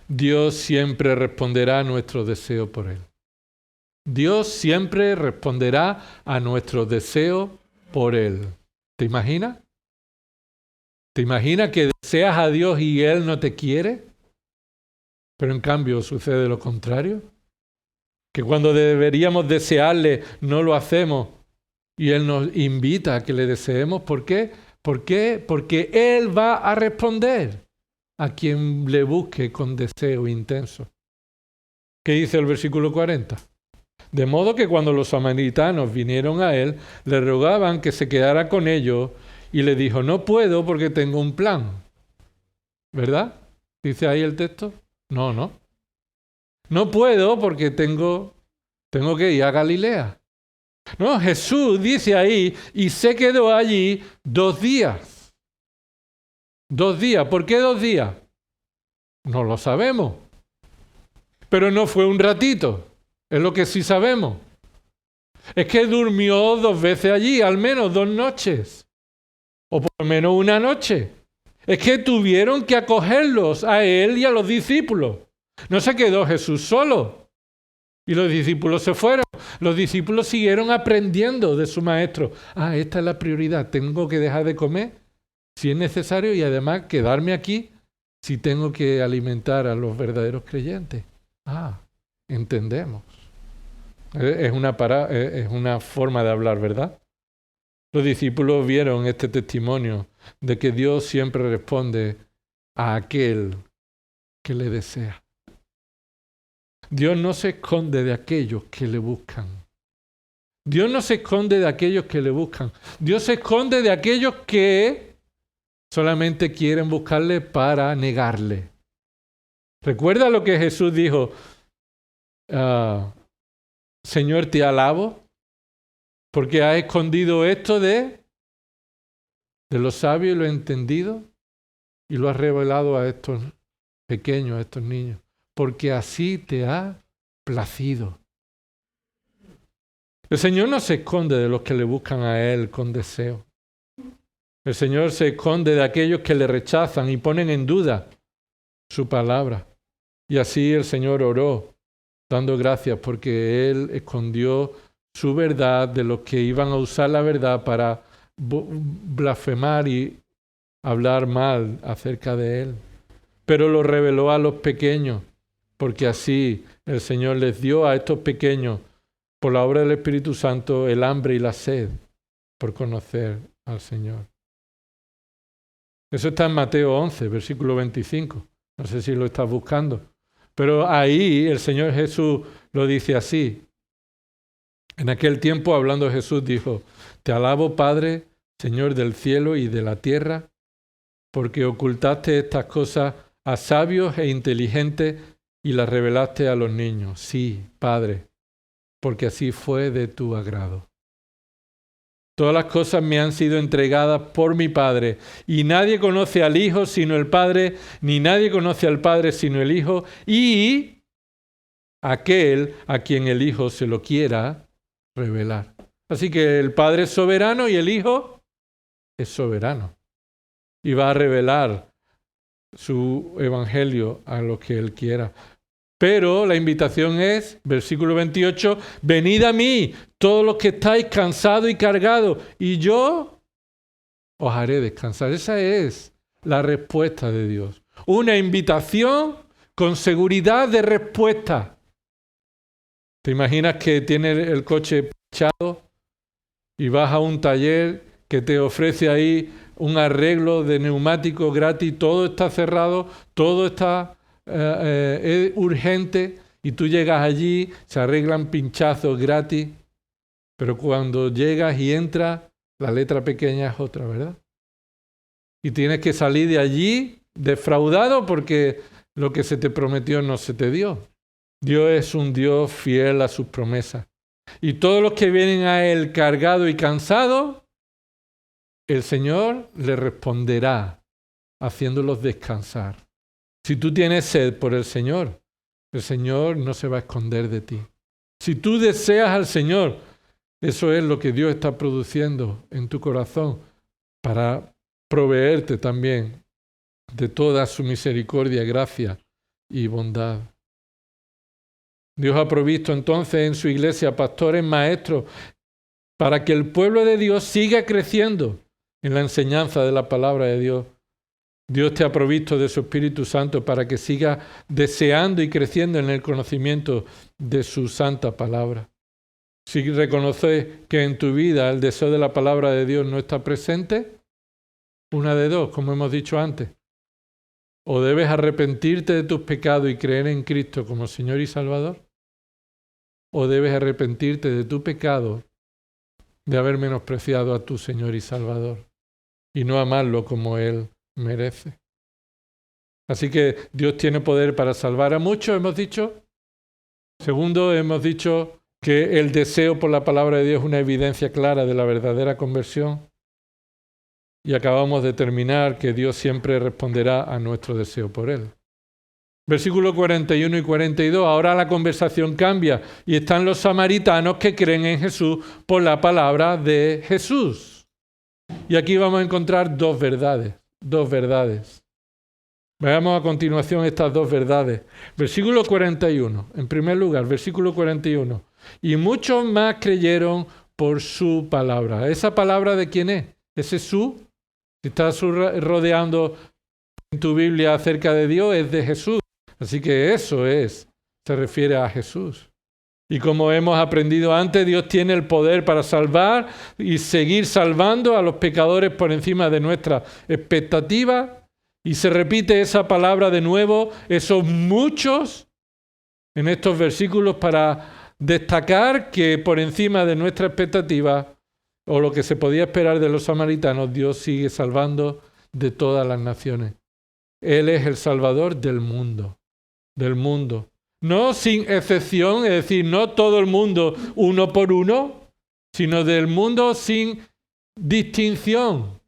Dios siempre responderá a nuestro deseo por Él. Dios siempre responderá a nuestro deseo por Él. ¿Te imaginas? ¿Te imaginas que deseas a Dios y Él no te quiere? Pero en cambio sucede lo contrario. Que cuando deberíamos desearle no lo hacemos y Él nos invita a que le deseemos. ¿Por qué? ¿Por qué? Porque Él va a responder a quien le busque con deseo intenso. ¿Qué dice el versículo 40? De modo que cuando los samaritanos vinieron a Él, le rogaban que se quedara con ellos y le dijo, no puedo porque tengo un plan. ¿Verdad? ¿Dice ahí el texto? No. No puedo porque tengo que ir a Galilea. No, Jesús dice ahí, y se quedó allí 2 días. 2 días. ¿Por qué 2 días? No lo sabemos. Pero no fue un ratito. Es lo que sí sabemos. Es que durmió 2 veces allí, al menos 2 noches. O por lo menos 1 noche. Es que tuvieron que acogerlos a Él y a los discípulos. No se quedó Jesús solo. Y los discípulos se fueron. Los discípulos siguieron aprendiendo de su maestro. Esta es la prioridad. Tengo que dejar de comer si es necesario y además quedarme aquí si tengo que alimentar a los verdaderos creyentes. Entendemos. Es una forma de hablar, ¿verdad? Los discípulos vieron este testimonio de que Dios siempre responde a aquel que le desea. Dios no se esconde de aquellos que le buscan. Dios no se esconde de aquellos que le buscan. Dios se esconde de aquellos que solamente quieren buscarle para negarle. ¿Recuerda lo que Jesús dijo? Señor, te alabo porque has escondido esto de los sabios y los entendidos y lo has revelado a estos pequeños, a estos niños. Porque así te ha placido. El Señor no se esconde de los que le buscan a Él con deseo. El Señor se esconde de aquellos que le rechazan y ponen en duda su palabra. Y así el Señor oró, dando gracias porque Él escondió su verdad de los que iban a usar la verdad para blasfemar y hablar mal acerca de Él. Pero lo reveló a los pequeños. Porque así el Señor les dio a estos pequeños, por la obra del Espíritu Santo, el hambre y la sed por conocer al Señor. Eso está en Mateo 11, versículo 25. No sé si lo estás buscando. Pero ahí el Señor Jesús lo dice así. En aquel tiempo, hablando Jesús, dijo, te alabo, Padre, Señor del cielo y de la tierra, porque ocultaste estas cosas a sabios e inteligentes y las revelaste a los niños. Sí, Padre, porque así fue de tu agrado. Todas las cosas me han sido entregadas por mi Padre, y nadie conoce al Hijo sino el Padre, ni nadie conoce al Padre sino el Hijo, y aquel a quien el Hijo se lo quiera revelar. Así que el Padre es soberano y el Hijo es soberano. Y va a revelar su evangelio a los que Él quiera. Pero la invitación es, versículo 28, venid a mí, todos los que estáis cansados y cargados, y yo os haré descansar. Esa es la respuesta de Dios. Una invitación con seguridad de respuesta. ¿Te imaginas que tienes el coche pinchado y vas a un taller que te ofrece ahí un arreglo de neumáticos gratis? Todo está cerrado, todo está es urgente y tú llegas allí, se arreglan pinchazos gratis, pero cuando llegas y entras, la letra pequeña es otra, ¿verdad? Y tienes que salir de allí defraudado porque lo que se te prometió no se te dio. Dios es un Dios fiel a sus promesas. Y todos los que vienen a Él cargados y cansados, el Señor les responderá haciéndolos descansar. Si tú tienes sed por el Señor no se va a esconder de ti. Si tú deseas al Señor, eso es lo que Dios está produciendo en tu corazón para proveerte también de toda su misericordia, gracia y bondad. Dios ha provisto entonces en su iglesia pastores, maestros, para que el pueblo de Dios siga creciendo en la enseñanza de la palabra de Dios. Dios te ha provisto de su Espíritu Santo para que sigas deseando y creciendo en el conocimiento de su santa palabra. Si reconoces que en tu vida el deseo de la palabra de Dios no está presente, una de dos, como hemos dicho antes. O debes arrepentirte de tus pecados y creer en Cristo como Señor y Salvador, o debes arrepentirte de tu pecado de haber menospreciado a tu Señor y Salvador y no amarlo como Él merece. Así que Dios tiene poder para salvar a muchos, hemos dicho. Segundo, hemos dicho que el deseo por la palabra de Dios es una evidencia clara de la verdadera conversión. Y acabamos de terminar que Dios siempre responderá a nuestro deseo por Él. Versículos 41 y 42, ahora la conversación cambia y están los samaritanos que creen en Jesús por la palabra de Jesús. Y aquí vamos a encontrar dos verdades. Veamos a continuación estas dos verdades. Versículo 41, en primer lugar, versículo 41. Y muchos más creyeron por su palabra. ¿Esa palabra de quién es? ¿Ese su? Si estás rodeando en tu Biblia acerca de Dios, es de Jesús. Así que eso se refiere a Jesús. Y como hemos aprendido antes, Dios tiene el poder para salvar y seguir salvando a los pecadores por encima de nuestras expectativas. Y se repite esa palabra de nuevo, esos muchos, en estos versículos para destacar que por encima de nuestra expectativa o lo que se podía esperar de los samaritanos, Dios sigue salvando de todas las naciones. Él es el Salvador del mundo. No sin excepción, es decir, no todo el mundo uno por uno, sino del mundo sin distinción.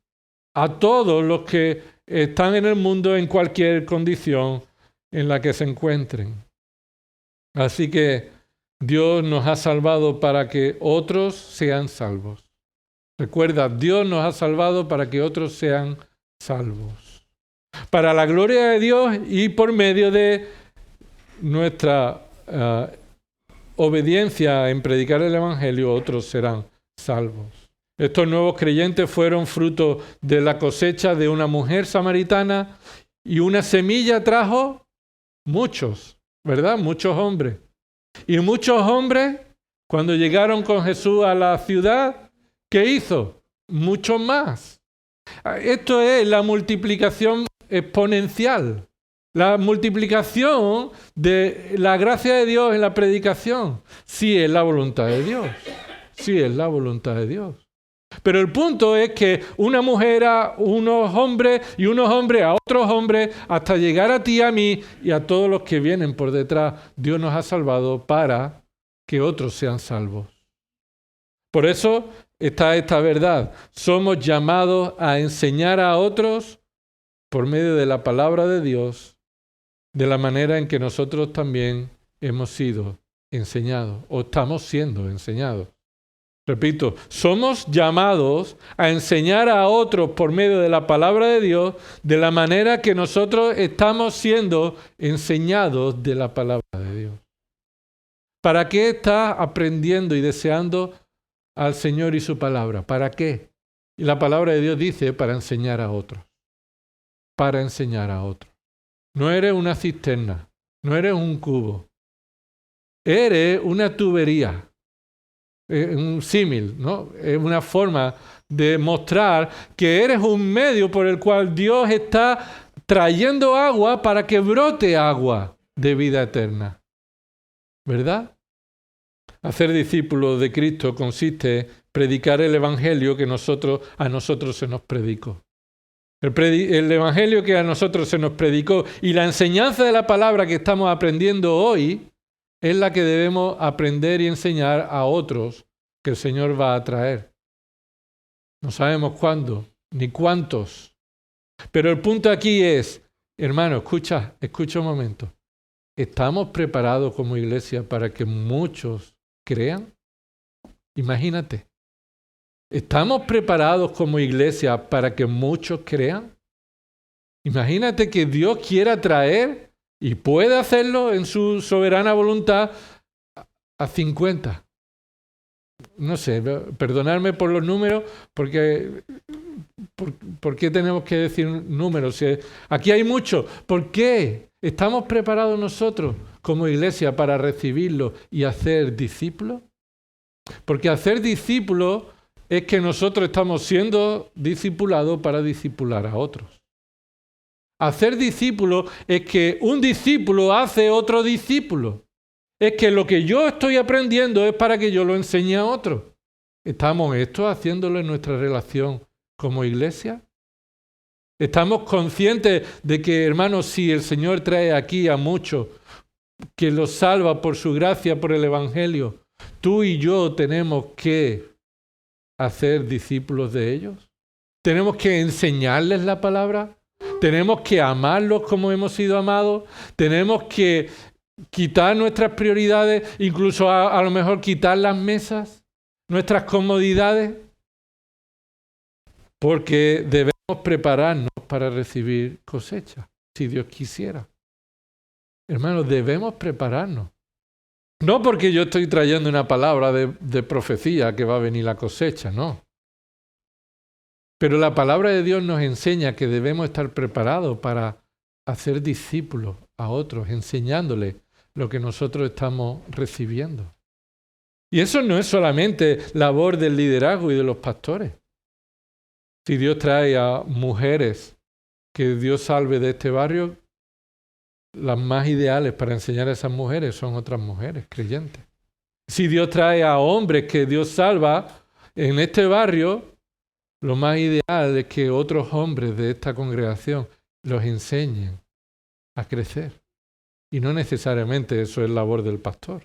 A todos los que están en el mundo en cualquier condición en la que se encuentren. Así que Dios nos ha salvado para que otros sean salvos. Recuerda, Dios nos ha salvado para que otros sean salvos. Para la gloria de Dios y por medio de nuestra obediencia en predicar el Evangelio, otros serán salvos. Estos nuevos creyentes fueron fruto de la cosecha de una mujer samaritana y una semilla trajo muchos, ¿verdad? Muchos hombres. Y muchos hombres, cuando llegaron con Jesús a la ciudad, ¿qué hizo? Muchos más. Esto es la multiplicación exponencial. La multiplicación de la gracia de Dios en la predicación. Sí es la voluntad de Dios. Sí es la voluntad de Dios. Pero el punto es que una mujer a unos hombres y unos hombres a otros hombres, hasta llegar a ti y a mí y a todos los que vienen por detrás, Dios nos ha salvado para que otros sean salvos. Por eso está esta verdad. Somos llamados a enseñar a otros por medio de la palabra de Dios, de la manera en que nosotros también hemos sido enseñados o estamos siendo enseñados. Repito, somos llamados a enseñar a otros por medio de la palabra de Dios de la manera que nosotros estamos siendo enseñados de la palabra de Dios. ¿Para qué estás aprendiendo y deseando al Señor y su palabra? ¿Para qué? Y la palabra de Dios dice para enseñar a otros. Para enseñar a otros. No eres una cisterna, no eres un cubo. eres una tubería. Un símil, ¿no? Es una forma de mostrar que eres un medio por el cual Dios está trayendo agua para que brote agua de vida eterna. ¿Verdad? Hacer discípulos de Cristo consiste en predicar el Evangelio que a nosotros se nos predicó. El Evangelio que a nosotros se nos predicó y la enseñanza de la palabra que estamos aprendiendo hoy es la que debemos aprender y enseñar a otros que el Señor va a traer. No sabemos cuándo ni cuántos. Pero el punto aquí es, hermano, escucha un momento. ¿Estamos preparados como iglesia para que muchos crean? Imagínate. ¿Estamos preparados como iglesia para que muchos crean? Imagínate que Dios quiera traer, y puede hacerlo en su soberana voluntad, a 50. No sé, perdonadme por los números, porque ¿por qué tenemos que decir números? Si aquí hay muchos. ¿Por qué? ¿Estamos preparados nosotros como iglesia para recibirlo y hacer discípulos? Porque hacer discípulos es que nosotros estamos siendo discipulados para discipular a otros. Hacer discípulos es que un discípulo hace otro discípulo. Es que lo que yo estoy aprendiendo es para que yo lo enseñe a otros. ¿Estamos haciéndolo en nuestra relación como iglesia? ¿Estamos conscientes de que, hermanos, si el Señor trae aquí a muchos, que los salva por su gracia, por el Evangelio, tú y yo tenemos que hacer discípulos de ellos? ¿Tenemos que enseñarles la palabra? ¿Tenemos que amarlos como hemos sido amados? ¿Tenemos que quitar nuestras prioridades, incluso a lo mejor quitar las mesas, nuestras comodidades? Porque debemos prepararnos para recibir cosecha, si Dios quisiera. Hermanos, debemos prepararnos. No porque yo estoy trayendo una palabra de profecía que va a venir la cosecha, no. Pero la palabra de Dios nos enseña que debemos estar preparados para hacer discípulos a otros, enseñándoles lo que nosotros estamos recibiendo. Y eso no es solamente labor del liderazgo y de los pastores. Si Dios trae a mujeres que Dios salve de este barrio, las más ideales para enseñar a esas mujeres son otras mujeres creyentes. Si Dios trae a hombres que Dios salva en este barrio, lo más ideal es que otros hombres de esta congregación los enseñen a crecer. Y no necesariamente eso es labor del pastor.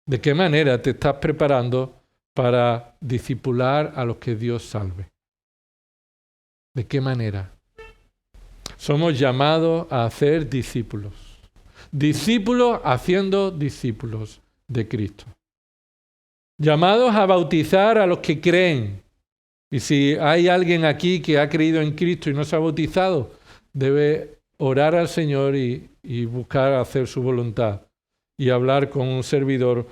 ¿De qué manera te estás preparando para discipular a los que Dios salve? ¿De qué manera? Somos llamados a hacer discípulos. Discípulos haciendo discípulos de Cristo. Llamados a bautizar a los que creen. Y si hay alguien aquí que ha creído en Cristo y no se ha bautizado, debe orar al Señor y buscar hacer su voluntad y hablar con un servidor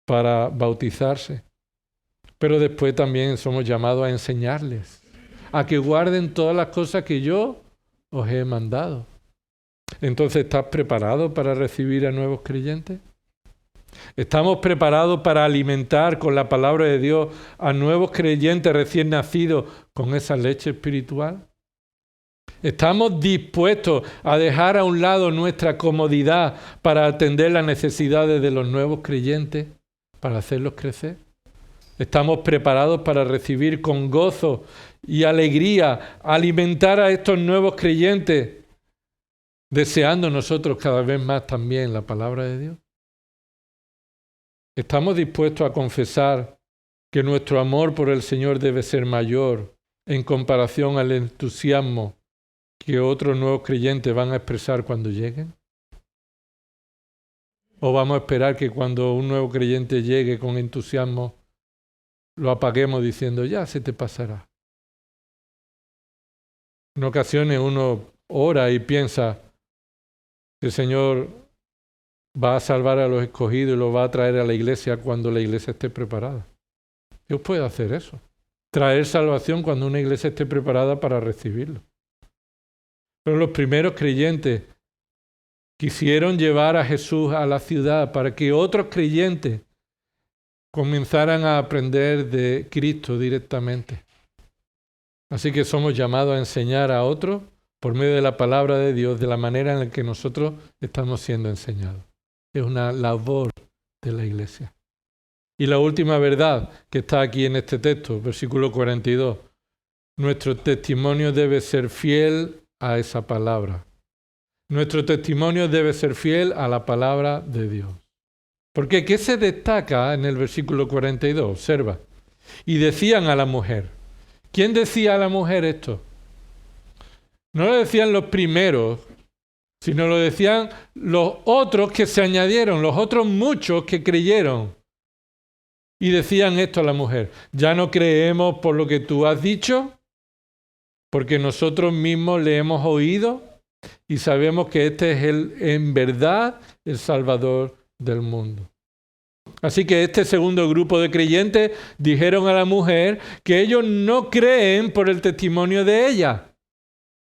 para bautizarse. Pero después también somos llamados a enseñarles, a que guarden todas las cosas que yo os he mandado. Entonces, ¿estás preparado para recibir a nuevos creyentes? ¿Estamos preparados para alimentar con la palabra de Dios a nuevos creyentes recién nacidos con esa leche espiritual? ¿Estamos dispuestos a dejar a un lado nuestra comodidad para atender las necesidades de los nuevos creyentes, para hacerlos crecer? ¿Estamos preparados para recibir con gozo y alegría, alimentar a estos nuevos creyentes, deseando nosotros cada vez más también la palabra de Dios? ¿Estamos dispuestos a confesar que nuestro amor por el Señor debe ser mayor en comparación al entusiasmo que otros nuevos creyentes van a expresar cuando lleguen? ¿O vamos a esperar que cuando un nuevo creyente llegue con entusiasmo lo apaguemos diciendo, ya se te pasará? En ocasiones uno ora y piensa que el Señor va a salvar a los escogidos y los va a traer a la iglesia cuando la iglesia esté preparada. Dios puede hacer eso. Traer salvación cuando una iglesia esté preparada para recibirlo. Pero los primeros creyentes Quisieron llevar a Jesús a la ciudad para que otros creyentes comenzaran a aprender de Cristo directamente. Así que somos llamados a enseñar a otros por medio de la palabra de Dios, de la manera en la que nosotros estamos siendo enseñados. Es una labor de la iglesia. Y la última verdad que está aquí en este texto, versículo 42. Nuestro testimonio debe ser fiel a esa palabra. Nuestro testimonio debe ser fiel a la palabra de Dios. Porque ¿qué se destaca en el versículo 42? Observa. Y decían a la mujer. ¿Quién decía a la mujer esto? No lo decían los primeros, sino lo decían los otros que se añadieron, los otros muchos que creyeron. Y decían esto a la mujer. ¿Ya no creemos por lo que tú has dicho? Porque nosotros mismos le hemos oído y sabemos que este es en verdad el Salvador del mundo. Así que este segundo grupo de creyentes dijeron a la mujer que ellos no creen por el testimonio de ella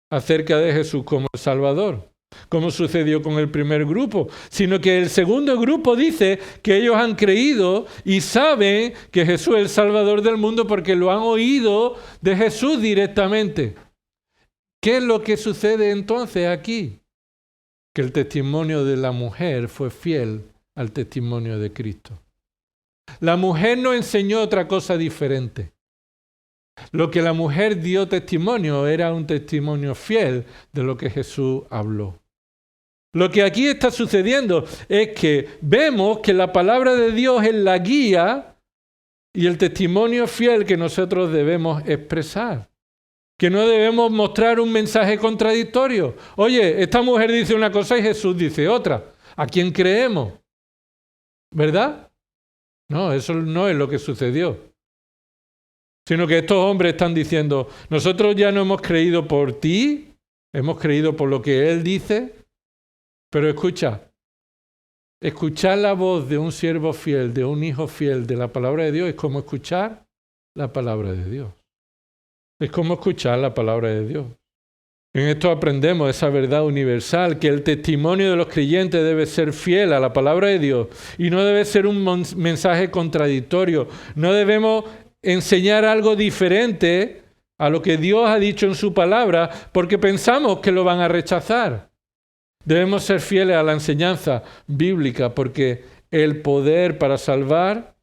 acerca de Jesús como el Salvador, como sucedió con el primer grupo, sino que el segundo grupo dice que ellos han creído y saben que Jesús es el Salvador del mundo porque lo han oído de Jesús directamente. ¿Qué es lo que sucede entonces aquí? Que el testimonio de la mujer fue fiel al testimonio de Cristo. La mujer no enseñó otra cosa diferente. Lo que la mujer dio testimonio era un testimonio fiel de lo que Jesús habló. Lo que aquí está sucediendo es que vemos que la palabra de Dios es la guía y el testimonio fiel que nosotros debemos expresar. Que no debemos mostrar un mensaje contradictorio. Oye, esta mujer dice una cosa y Jesús dice otra. ¿A quién creemos? ¿Verdad? No, eso no es lo que sucedió. Sino que estos hombres están diciendo, nosotros ya no hemos creído por ti, hemos creído por lo que Él dice, pero escuchar la voz de un siervo fiel, de un hijo fiel de la palabra de Dios es como escuchar la palabra de Dios. Es como escuchar la palabra de Dios. En esto aprendemos esa verdad universal, que el testimonio de los creyentes debe ser fiel a la palabra de Dios y no debe ser un mensaje contradictorio. No debemos enseñar algo diferente a lo que Dios ha dicho en su palabra porque pensamos que lo van a rechazar. Debemos ser fieles a la enseñanza bíblica porque el poder para salvar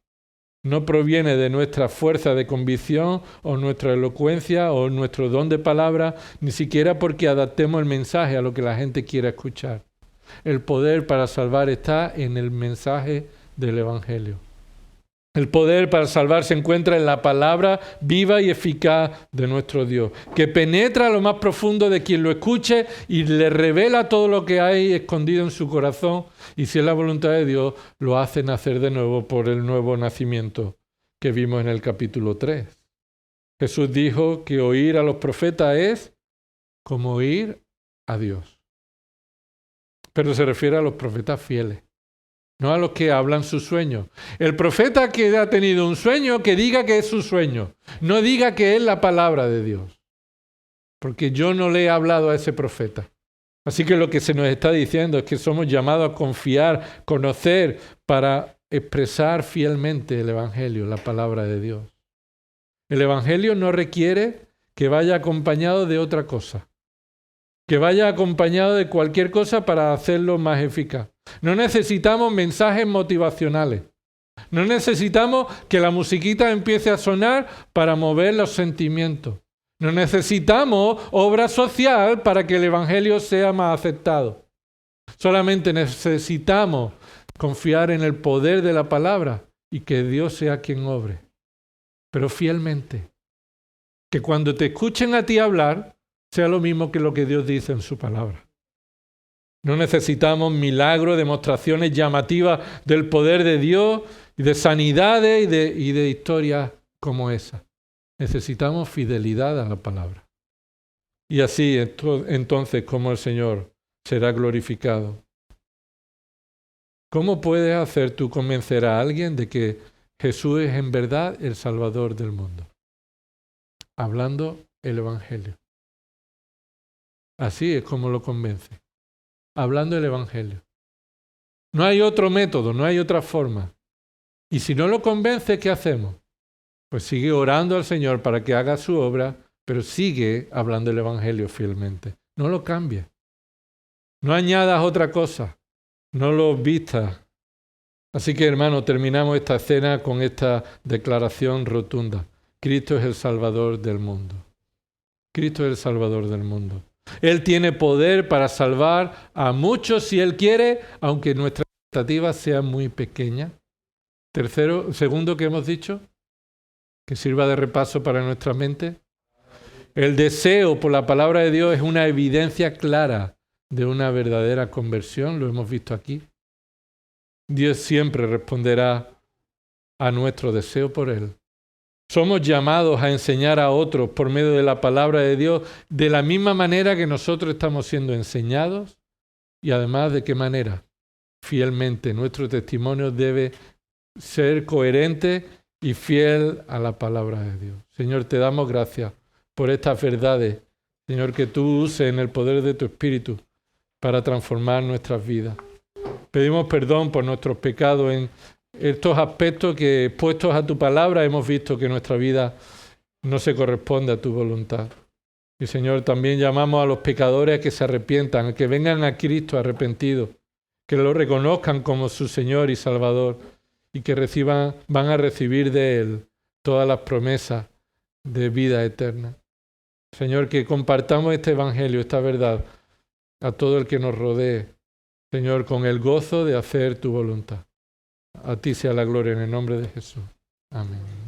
no proviene de nuestra fuerza de convicción o nuestra elocuencia o nuestro don de palabra, ni siquiera porque adaptemos el mensaje a lo que la gente quiera escuchar. El poder para salvar está en el mensaje del Evangelio. El poder para salvar se encuentra en la palabra viva y eficaz de nuestro Dios, que penetra a lo más profundo de quien lo escuche y le revela todo lo que hay escondido en su corazón, y si es la voluntad de Dios, lo hace nacer de nuevo por el nuevo nacimiento que vimos en el capítulo 3. Jesús dijo que oír a los profetas es como oír a Dios. Pero se refiere a los profetas fieles. No a los que hablan sus sueños. El profeta que ha tenido un sueño, que diga que es su sueño. No diga que es la palabra de Dios. Porque yo no le he hablado a ese profeta. Así que lo que se nos está diciendo es que somos llamados a confiar, conocer, para expresar fielmente el Evangelio, la palabra de Dios. El Evangelio no requiere que vaya acompañado de otra cosa. Que vaya acompañado de cualquier cosa para hacerlo más eficaz. No necesitamos mensajes motivacionales. No necesitamos que la musiquita empiece a sonar para mover los sentimientos. No necesitamos obra social para que el Evangelio sea más aceptado. Solamente necesitamos confiar en el poder de la palabra y que Dios sea quien obre. Pero fielmente. Que cuando te escuchen a ti hablar, sea lo mismo que lo que Dios dice en su palabra. No necesitamos milagros, demostraciones llamativas del poder de Dios, y de sanidades y de historias como esa. Necesitamos fidelidad a la palabra. Y así entonces como el Señor será glorificado. ¿Cómo puedes hacer tú convencer a alguien de que Jesús es en verdad el Salvador del mundo? Hablando el Evangelio. Así es como lo convence. hablando el Evangelio. No hay otro método, no hay otra forma. Y si no lo convence, ¿qué hacemos? Pues sigue orando al Señor para que haga su obra, pero sigue hablando el Evangelio fielmente. No lo cambies. No añadas otra cosa. No lo vistas. Así que, hermano, terminamos esta escena con esta declaración rotunda. Cristo es el Salvador del mundo. Cristo es el Salvador del mundo. Él tiene poder para salvar a muchos si Él quiere, aunque nuestras expectativas sean muy pequeñas. Segundo que hemos dicho, que sirva de repaso para nuestra mente. El deseo por la palabra de Dios es una evidencia clara de una verdadera conversión, lo hemos visto aquí. Dios siempre responderá a nuestro deseo por Él. Somos llamados a enseñar a otros por medio de la palabra de Dios de la misma manera que nosotros estamos siendo enseñados y además de qué manera. Fielmente, nuestro testimonio debe ser coherente y fiel a la palabra de Dios. Señor, te damos gracias por estas verdades. Señor, que tú uses en el poder de tu Espíritu para transformar nuestras vidas. Pedimos perdón por nuestros pecados en estos aspectos que, puestos a tu palabra, hemos visto que nuestra vida no se corresponde a tu voluntad. Y Señor, también llamamos a los pecadores a que se arrepientan, a que vengan a Cristo arrepentidos, que lo reconozcan como su Señor y Salvador y que van a recibir de Él todas las promesas de vida eterna. Señor, que compartamos este evangelio, esta verdad, a todo el que nos rodee, Señor, con el gozo de hacer tu voluntad. A ti sea la gloria en el nombre de Jesús. Amén.